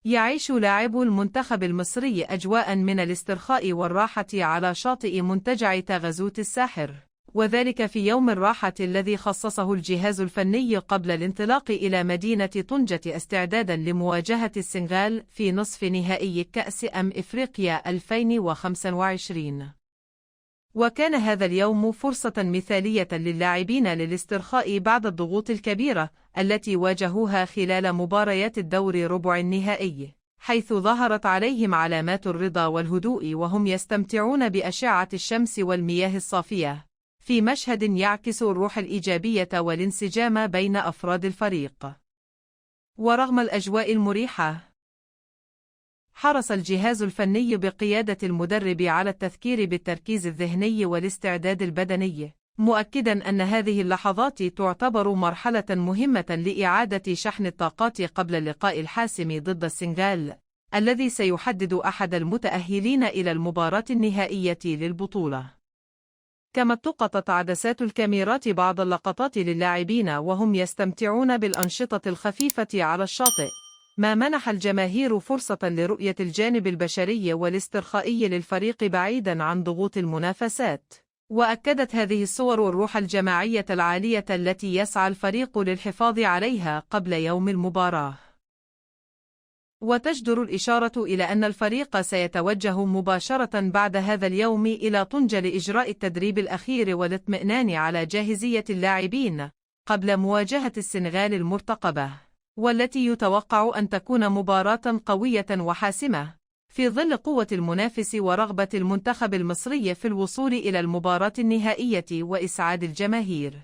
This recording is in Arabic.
يعيش لاعبو المنتخب المصري أجواء من الاسترخاء والراحة على شاطئ منتجع تغزوت الساحر، وذلك في يوم الراحة الذي خصصه الجهاز الفني قبل الانطلاق إلى مدينة طنجة استعدادا لمواجهة السنغال في نصف نهائي كأس إفريقيا 2025. وكان هذا اليوم فرصة مثالية للاعبين للاسترخاء بعد الضغوط الكبيرة التي واجهوها خلال مباريات الدور ربع النهائي، حيث ظهرت عليهم علامات الرضا والهدوء وهم يستمتعون بأشعة الشمس والمياه الصافية، في مشهد يعكس الروح الإيجابية والانسجام بين أفراد الفريق. ورغم الأجواء المريحة، حرص الجهاز الفني بقيادة المدرب على التذكير بالتركيز الذهني والاستعداد البدني، مؤكداً أن هذه اللحظات تعتبر مرحلة مهمة لإعادة شحن الطاقات قبل اللقاء الحاسم ضد السنغال، الذي سيحدد أحد المتأهلين إلى المباراة النهائية للبطولة. كما التقطت عدسات الكاميرات بعض اللقطات للاعبين وهم يستمتعون بالأنشطة الخفيفة على الشاطئ، ما منح الجماهير فرصة لرؤية الجانب البشري والاسترخائي للفريق بعيداً عن ضغوط المنافسات. وأكدت هذه الصور الروح الجماعية العالية التي يسعى الفريق للحفاظ عليها قبل يوم المباراة. وتجدر الإشارة إلى أن الفريق سيتوجه مباشرة بعد هذا اليوم إلى طنجة لإجراء التدريب الأخير والاطمئنان على جاهزية اللاعبين قبل مواجهة السنغال المرتقبة، والتي يتوقع أن تكون مباراة قوية وحاسمة في ظل قوة المنافس ورغبة المنتخب المصري في الوصول إلى المباراة النهائية وإسعاد الجماهير.